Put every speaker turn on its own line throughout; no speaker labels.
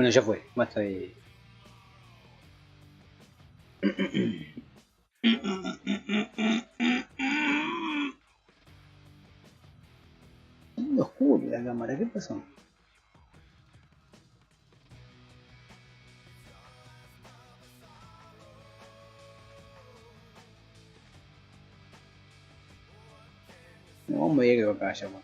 Bueno, ya fue, basta de... Muy oscura la cámara, ¿qué pasó? No, me voy a quedar acá ya, bueno.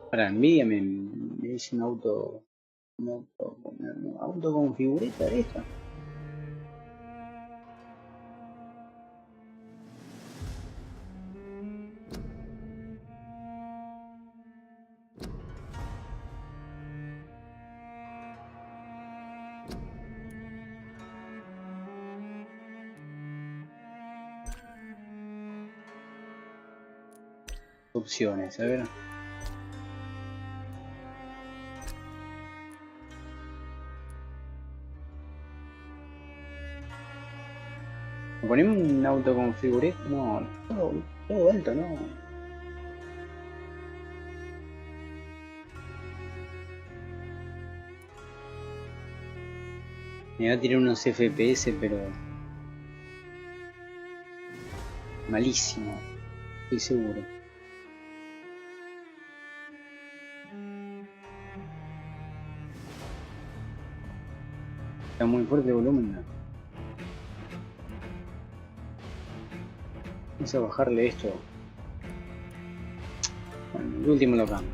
Para Nvidia me dice un auto con figurita de esto. Opciones, a ver. Ponemos un auto con figurita, no, todo alto, no. Me va a tirar unos FPS, pero malísimo, estoy seguro. Está muy fuerte el volumen, ¿no? Vamos a bajarle esto. Bueno, el último lo cambio.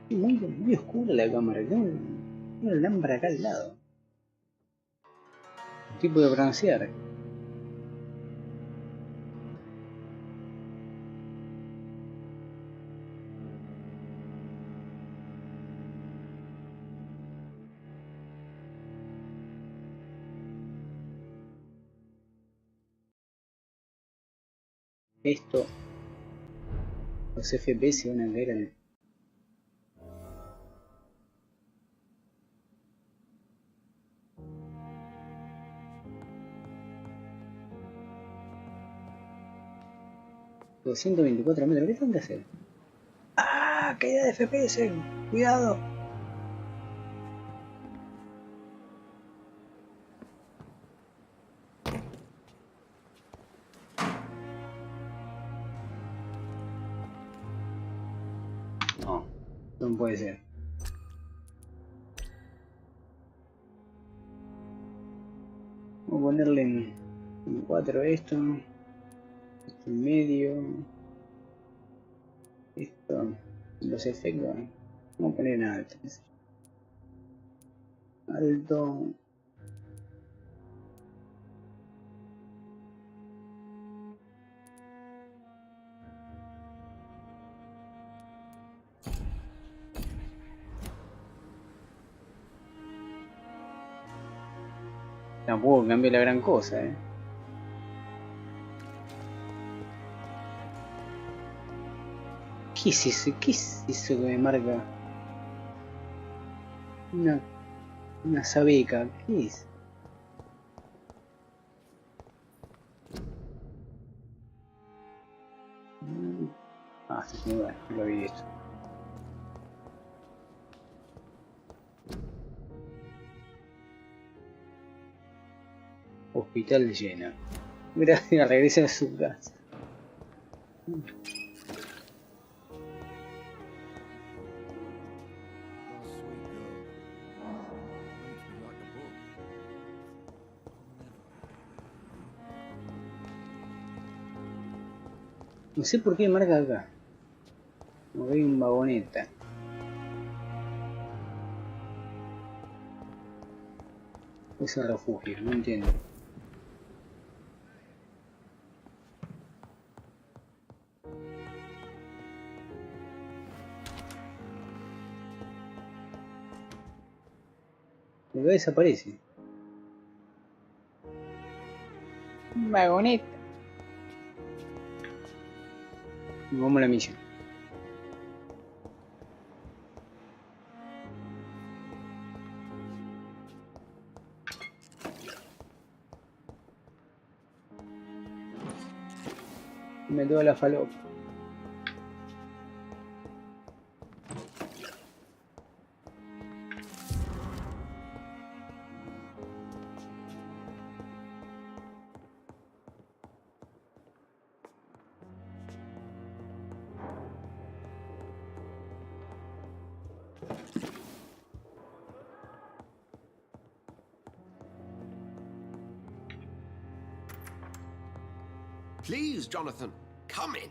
Muy oscura la cámara, tengo una lámpara acá al lado. Un tipo de broncear. Esto, los FPS van a caer al... $224 metros, ¿qué tengo que hacer? ¡Ah! ¡Caída de FPS! ¡Cuidado! No, no puede ser. Vamos a ponerle en 4 esto en medio, esto, los efectos. Vamos a poner en alto. Alto. Tampoco cambió la gran cosa, ¿Qué es eso? ¿Qué es eso que me marca? Una sabeca, ¿qué es? Ah, sí, sí, bueno, lo vi esto. Hospital lleno. Gracias, regresa a su casa. No sé por qué marca acá. Hay un vagoneta. Es el refugio, no entiendo. Luego desaparece. Un vagoneta. Vamos a la misión. Me toda la falopa.
Please, Jonathan, come in.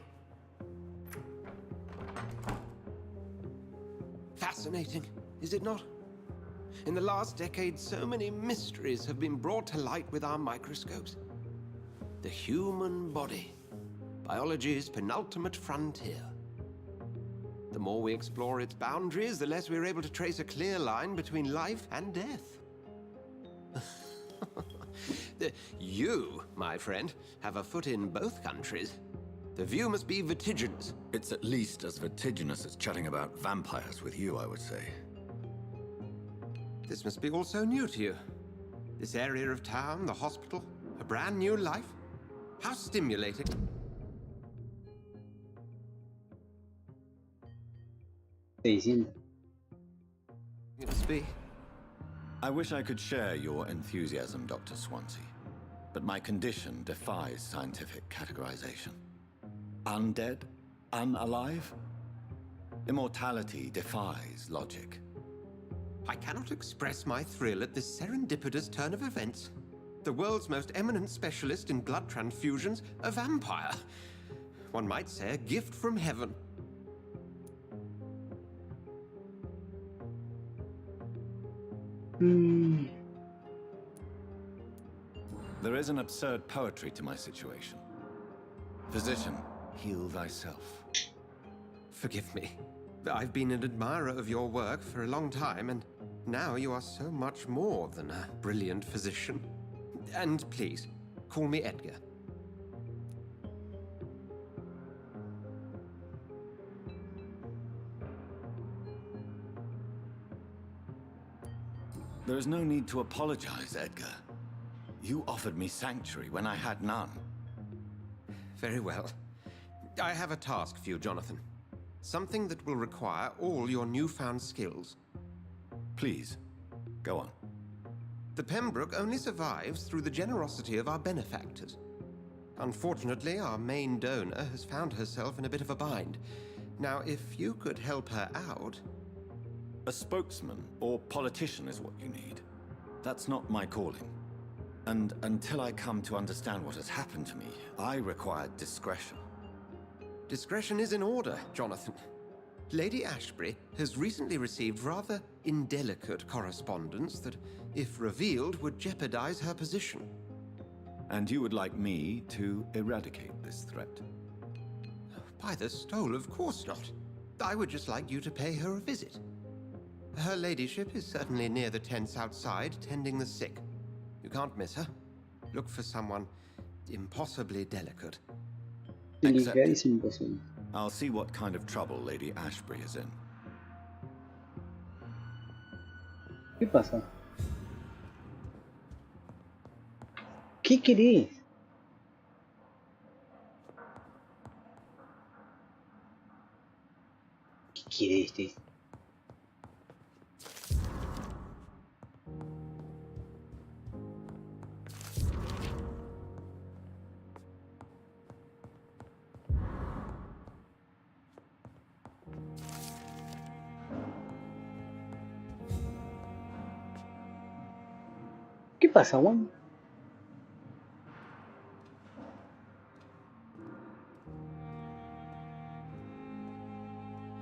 Fascinating, is it not? In the last decade, so many mysteries have been brought to light with our microscopes. The human body, biology's penultimate frontier. The more we explore its boundaries, the less we're able to trace a clear line between life and death. You, my friend, have a foot in both countries. The view must be vertiginous.
It's at least as vertiginous as chatting about vampires with you, I would say.
This must be all so new to you. This area of town, the hospital, a brand new life. How stimulating.
Diciendo.
It must be.
I wish I could share your enthusiasm, Dr. Swansea, but my condition defies scientific categorization. Undead? Unalive? Immortality defies logic.
I cannot express my thrill at this serendipitous turn of events. The world's most eminent specialist in blood transfusions, a vampire. One might say a gift from heaven.
There is an absurd poetry to my situation. Physician, heal thyself.
Forgive me. I've been an admirer of your work for a long time, and now you are so much more than a brilliant physician. And please, call me Edgar.
There is no need to apologize, Edgar. You offered me sanctuary when I had none.
Very well. I have a task for you, Jonathan. Something that will require all your newfound skills.
Please, go on.
The Pembroke only survives through the generosity of our benefactors. Unfortunately, our main donor has found herself in a bit of a bind. Now, if you could help her out...
A spokesman or politician is what you need. That's not my calling. And until I come to understand what has happened to me, I require discretion.
Discretion is in order, Jonathan. Lady Ashbury has recently received rather indelicate correspondence that, if revealed, would jeopardize her position.
And you would like me to eradicate this threat?
By the stole, of course not. I would just like you to pay her a visit. Her ladyship is certainly near the tents outside, tending the sick. You can't miss her. Look for someone impossibly delicate.
Delicadísimo imposible.
I'll see what kind of trouble Lady Ashbury is in.
¿Qué pasa? ¿Qué querés? ¿Qué quiere este? ¿Qué pasa, Juan?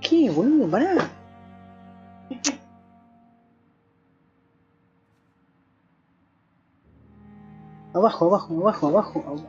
¿Qué pará. Abajo, abajo, abajo, abajo.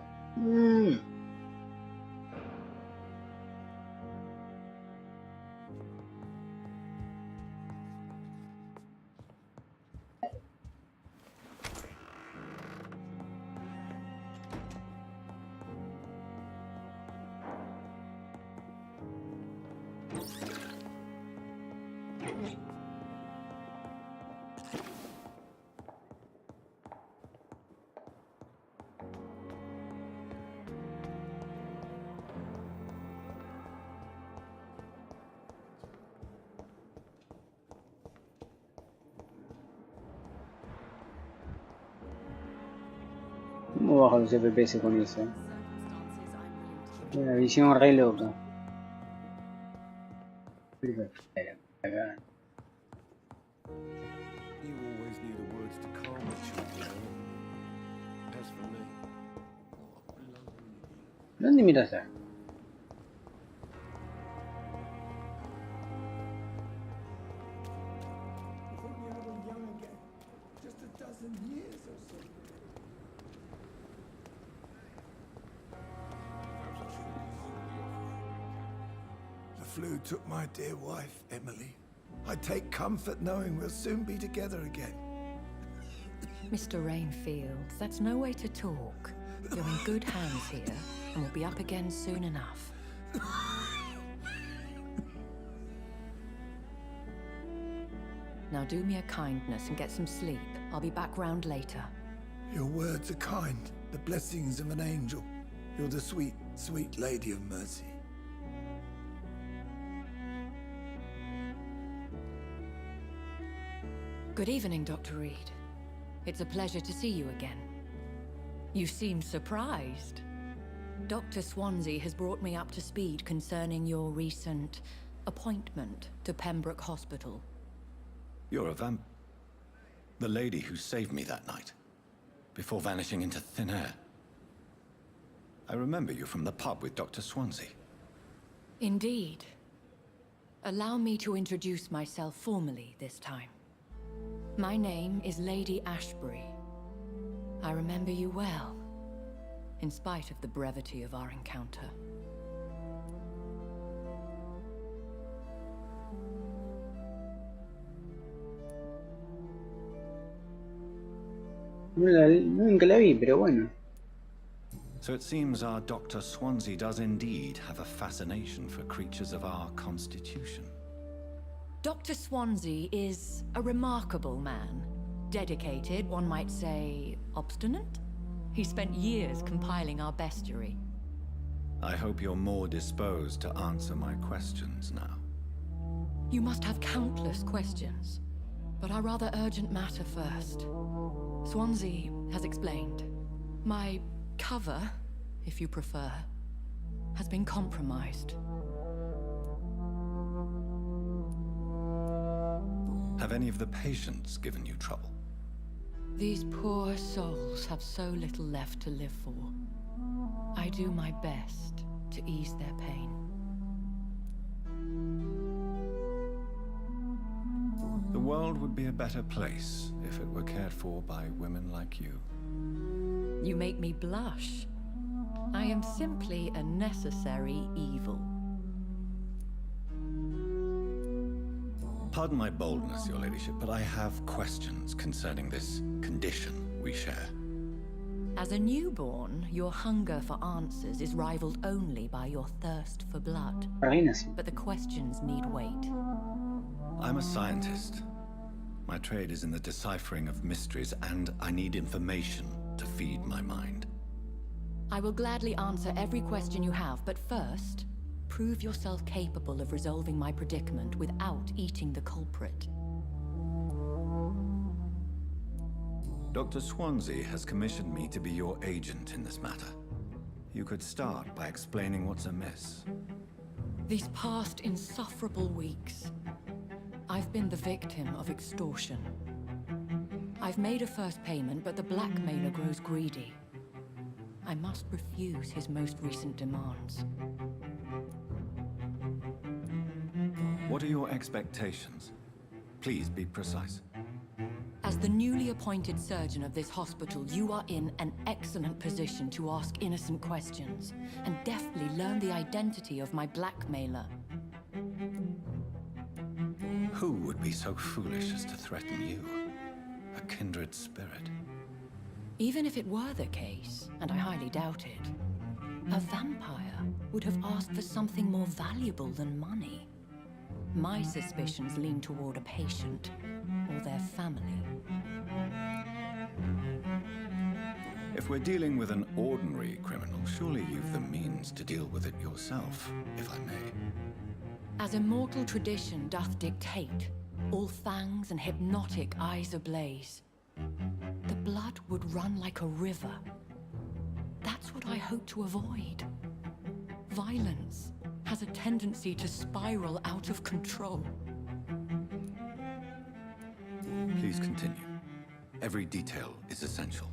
¿Cómo bajo los FPS con eso? Una visión re loca.
You always knew the words to calm the children. As for me,
¿Dónde miras a?
the flu took my dear wife, Emily. I take comfort knowing we'll soon be together again.
Mr. Rainfield, that's no way to talk. You're in good hands here, and we'll be up again soon enough. Now do me a kindness and get some sleep. I'll be back round later.
Your words are kind, the blessings of an angel. You're the sweet, sweet lady of mercy.
Good evening, Dr. Reed. It's a pleasure to see you again. You seem surprised. Dr. Swansea has brought me up to speed concerning your recent appointment to Pembroke Hospital.
You're a vamp. The lady who saved me that night, before vanishing into thin air. I remember you from the pub with Dr. Swansea.
Indeed. Allow me to introduce myself formally this time. My name is Lady Ashbury. I remember you well, in spite of the brevity of our encounter.
Nunca la vi, pero bueno.
So it seems our Dr. Swansea does indeed have a fascination for creatures of our constitution.
Dr. Swansea is a remarkable man. Dedicated, one might say, obstinate? He spent years compiling our bestiary.
I hope you're more disposed to answer my questions now.
You must have countless questions, but our rather urgent matter first. Swansea has explained. My cover, if you prefer, has been compromised.
Have any of the patients given you trouble?
These poor souls have so little left to live for. I do my best to ease their pain.
The world would be a better place if it were cared for by women like you.
You make me blush. I am simply a necessary evil.
Pardon my boldness, your ladyship, but I have questions concerning this condition we share.
As a newborn, your hunger for answers is rivaled only by your thirst for blood.
Reina sí.
But the questions need wait.
I'm a scientist. My trade is in the deciphering of mysteries, and I need information to feed my mind.
I will gladly answer every question you have, but first, prove yourself capable of resolving my predicament without eating the culprit.
Dr. Swansea has commissioned me to be your agent in this matter. You could start by explaining what's amiss.
These past insufferable weeks, I've been the victim of extortion. I've made a first payment, but the blackmailer grows greedy. I must refuse his most recent demands.
What are your expectations? Please be precise.
As the newly appointed surgeon of this hospital, you are in an excellent position to ask innocent questions and deftly learn the identity of my blackmailer.
Who would be so foolish as to threaten you? A kindred spirit.
Even if it were the case, and I highly doubt it, a vampire would have asked for something more valuable than money. My suspicions lean toward a patient or their family.
If we're dealing with an ordinary criminal, surely you've the means to deal with it yourself, if I may.
As immortal tradition doth dictate, all fangs and hypnotic eyes ablaze, the blood would run like a river. That's what I hope to avoid. Violence has a tendency to spiral out of control.
Please continue. Every detail is essential.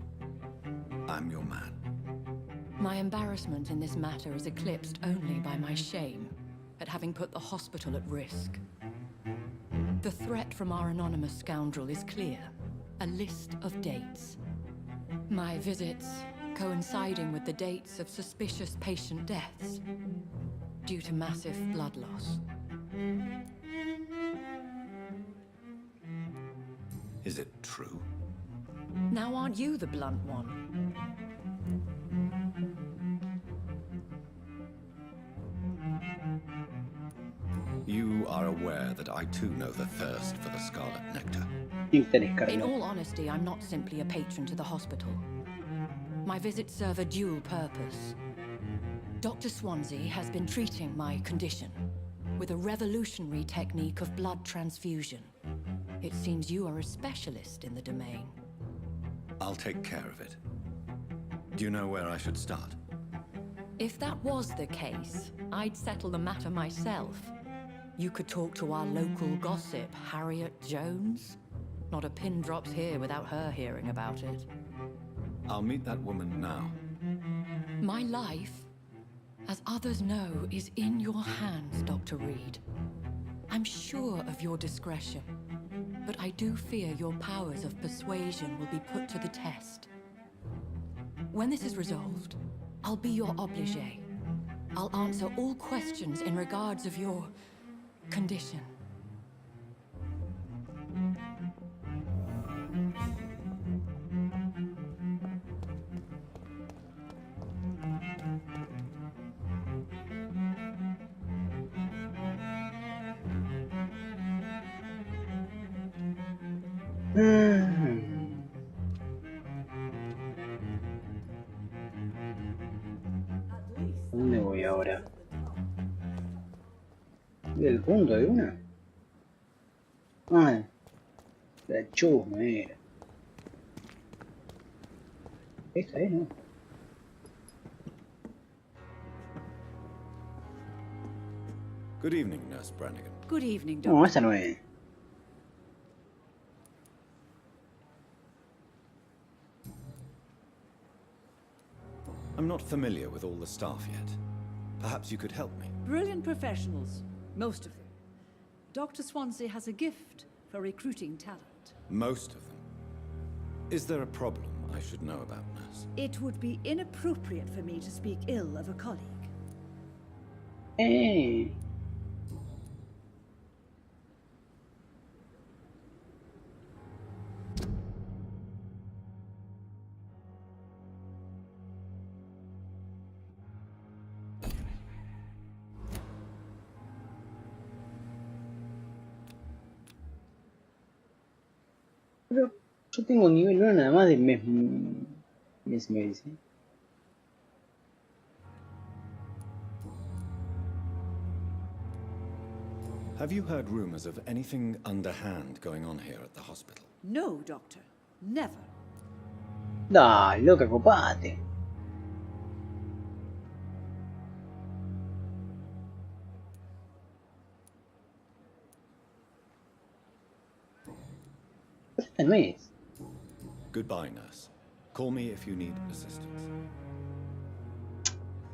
I'm your man.
My embarrassment in this matter is eclipsed only by my shame at having put the hospital at risk. The threat from our anonymous scoundrel is clear. A list of dates. My visits coinciding with the dates of suspicious patient deaths due to massive blood loss.
Is it true?
Now aren't you the blunt one?
You are aware that I too know the thirst for the scarlet nectar.
Interés,
In
Carlos.
all honesty, I'm not simply a patron to the hospital. My visits serve a dual purpose. Dr. Swansea has been treating my condition with a revolutionary technique of blood transfusion. It seems you are a specialist in the domain.
I'll take care of it. Do you know where I should start?
If that was the case, I'd settle the matter myself. You could talk to our local gossip, Harriet Jones. Not a pin drops here without her hearing about it.
I'll meet that woman now.
My life, as others know, is in your hands, Dr. Reed. I'm sure of your discretion, but I do fear your powers of persuasion will be put to the test. When this is resolved, I'll be your obligé. I'll answer all questions in regards of your condition.
¿Dónde voy ahora? ¿Del punto de una? Ah, la chusma era. Esta es, ¿no?
Good evening, Nurse Brannigan.
Good evening, Doctor.
No, esta no es.
I'm not familiar with all the staff yet. Perhaps you could help me.
Brilliant professionals, most of them. Dr. Swansea has a gift for recruiting talent.
Most of them. Is there a problem I should know about, Nurse?
It would be inappropriate for me to speak ill of a colleague.
¡Eh! Pero yo tengo nivel 1 nada más de mesmerización.
Have you heard rumors of anything underhand going on here at the hospital?
No, Doctor. Never.
Dale, loca, copate. Esta no es.
Goodbye, Nurse. Call me if you need assistance.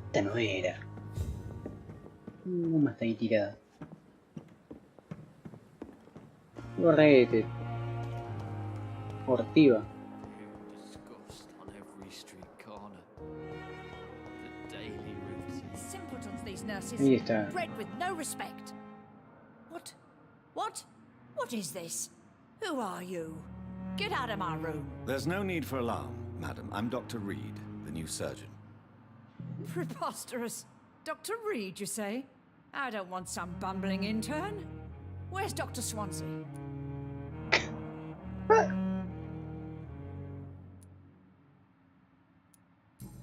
Esta no era. Más está ahí tirada. Correte. Ortiva.
Disgust on every street corner. The daily routine.
Simpletons, these nurses.
Ahí está.
Bred with no respect. What? What? What is this? Who are you? Get out of my room.
There's no need for alarm, madam. I'm Dr. Reed, the new surgeon.
Preposterous. Dr. Reed, you say? I don't want some bumbling intern. Where's Dr. Swansea?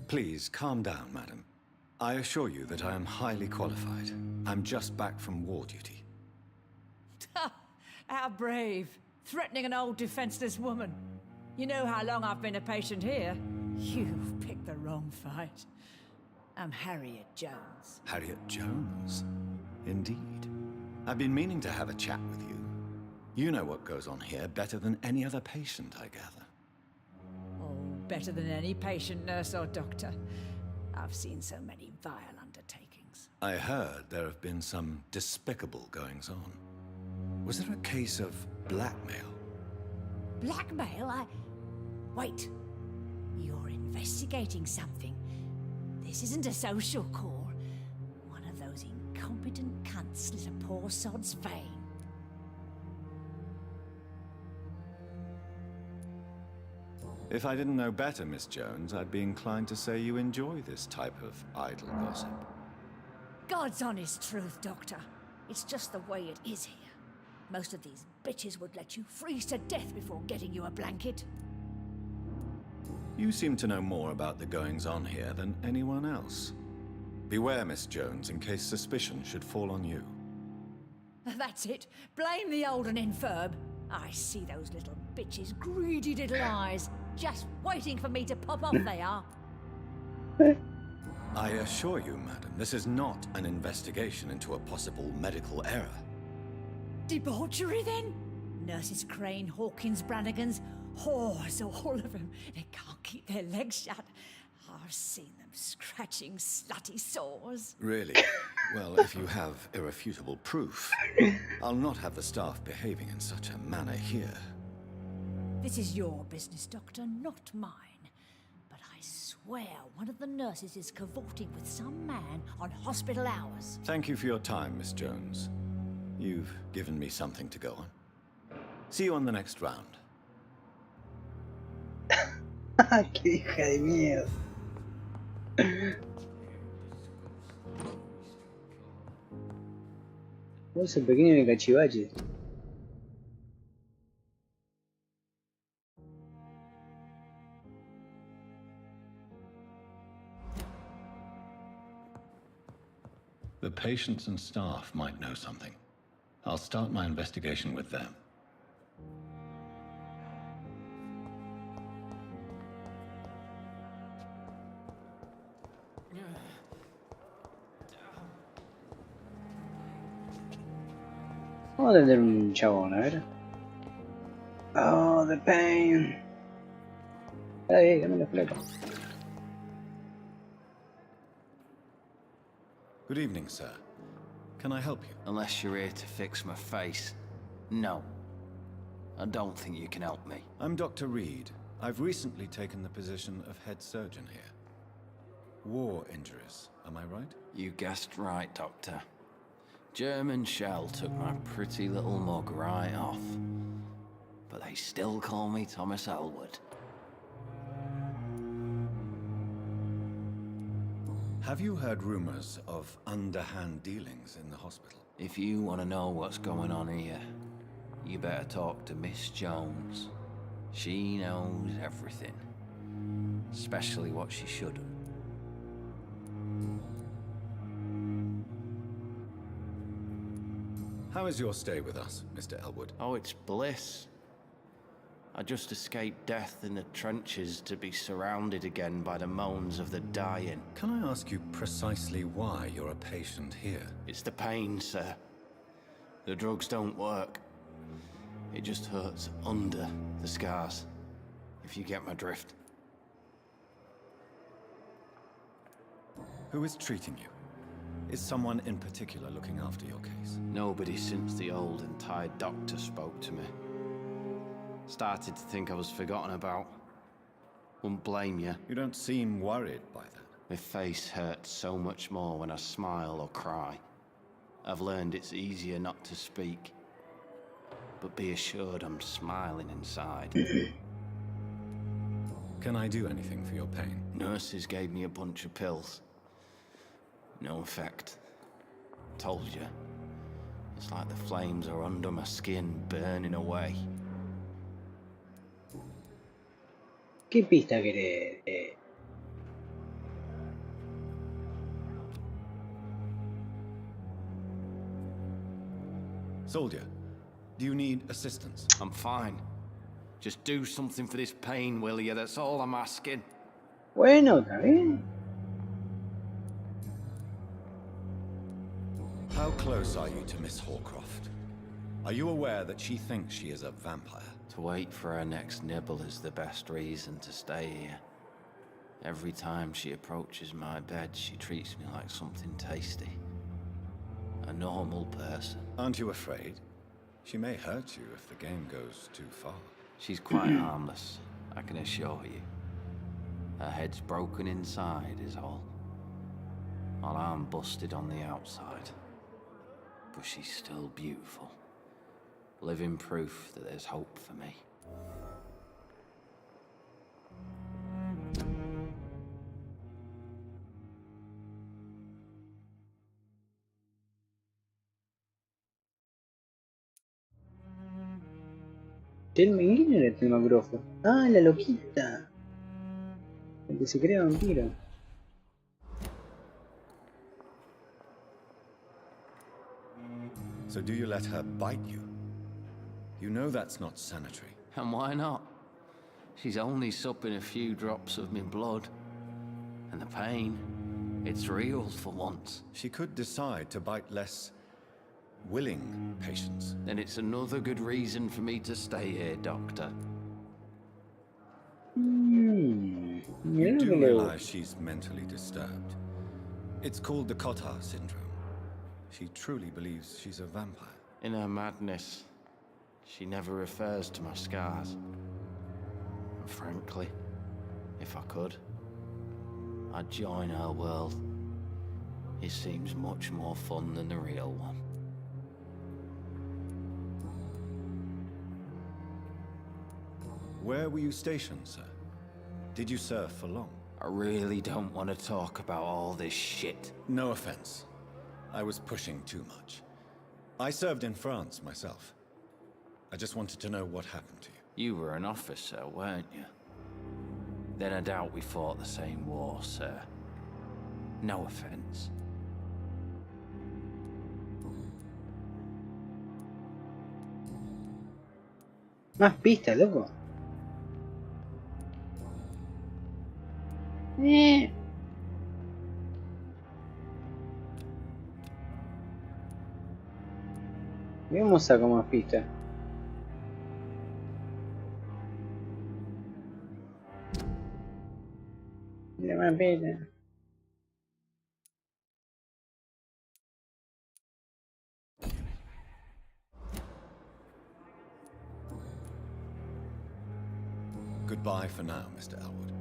Please, calm down, madam. I assure you that I am highly qualified. I'm just back from war duty.
How brave. Threatening an old defenseless woman. You know how long I've been a patient here? You've picked the wrong fight. I'm Harriet Jones.
Harriet Jones? Indeed. I've been meaning to have a chat with you. You know what goes on here better than any other patient, I gather.
Oh, better than any patient, nurse, or doctor. I've seen so many vile undertakings.
I heard there have been some despicable goings-on. Was there a case of blackmail?
Blackmail? Wait. You're investigating something. This isn't a social call. One of those incompetent cunts slit a poor sod's vein.
If I didn't know better, Miss Jones, I'd be inclined to say you enjoy this type of idle gossip.
God's honest truth, Doctor. It's just the way it is here. Most of these bitches would let you freeze to death before getting you a blanket.
You seem to know more about the goings-on here than anyone else. Beware, Miss Jones, in case suspicion should fall on you.
That's it. Blame the old and infirm. I see those little bitches' greedy little eyes, just waiting for me to pop off they are.
I assure you, madam, this is not an investigation into a possible medical error.
Debauchery, then? Nurses Crane, Hawkins, Brannigans, whores, all of them. They can't keep their legs shut. I've seen them scratching slutty sores.
Really? Well, if you have irrefutable proof, I'll not have the staff behaving in such a manner here.
This is your business, Doctor, not mine. But I swear one of the nurses is cavorting with some man on hospital hours.
Thank you for your time, Miss Jones. You've given me something to go on. See you on the next round.
¡Qué hija de mierda! Vos el pequeño de cachivache.
The patients and staff might know something. I'll start my investigation with them.
Vamos a tener un chabón, a ver. Oh, the pain. Ahí, dame la placa.
Good evening, sir. Can I help you?
Unless you're here to fix my face. No. I don't think you can help me.
I'm Dr. Reed. I've recently taken the position of head surgeon here. War injuries, am I right?
You guessed right, Doctor. German shell took my pretty little mug right off. But they still call me Thomas Elwood.
Have you heard rumors of underhand dealings in the hospital?
If you want to know what's going on here, you better talk to Miss Jones. She knows everything. Especially what she shouldn't.
How is your stay with us, Mr. Elwood?
Oh, it's bliss. I just escaped death in the trenches to be surrounded again by the moans of the dying.
Can I ask you precisely why you're a patient here?
It's the pain, sir. The drugs don't work. It just hurts under the scars, if you get my drift.
Who is treating you? Is someone in particular looking after your case?
Nobody since the old and tired doctor spoke to me. Started to think I was forgotten about. Wouldn't blame you.
You don't seem worried by that.
My face hurts so much more when I smile or cry. I've learned it's easier not to speak. But be assured I'm smiling inside.
Can I do anything for your pain?
Nurses gave me a bunch of pills. No effect. Told you. It's like the flames are under my skin, burning away.
¿Qué pista querés?
Soldier, do you need assistance?
I'm fine. Just do something for this pain, will you? That's all I'm asking.
Bueno, está bien.
How close are you to Miss Horcroft? Are you aware that she thinks she is a vampire?
To wait for her next nibble is the best reason to stay here. Every time she approaches my bed, she treats me like something tasty. A normal person.
Aren't you afraid? She may hurt you if the game goes too far.
She's quite harmless, I can assure you. Her head's broken inside is all. While I'm busted on the outside. But she's still beautiful. Living proof that there's hope for me.
¿Quién era el Telmacroft? Ah, la loquita. El que se crea vampiro.
So do you let her bite you? You know that's not sanitary.
And why not? She's only supping a few drops of my blood. And the pain, it's real for once.
She could decide to bite less willing patients.
Then it's another good reason for me to stay here, Doctor.
You do realize she's mentally disturbed. It's called the Cotard syndrome. She truly believes she's a vampire.
In her madness, she never refers to my scars. And frankly, if I could, I'd join her world. It seems much more fun than the real one.
Where were you stationed, sir? Did you serve for long?
I really don't want to talk about all this shit.
No offense. I was pushing too much. I served in France myself. I just wanted to know what happened to you.
You were an officer, weren't you? Then I doubt we fought the same war, sir. No offense.
Más pistas, loco. Vamos a sacar más pistas. Mira más pistas.
Goodbye for now, Mr. Elwood.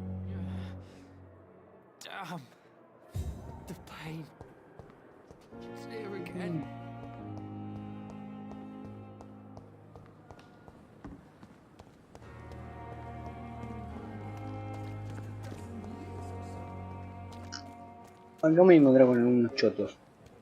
Damn. The pain. It's here again.
Acá me encontré con unos chotos.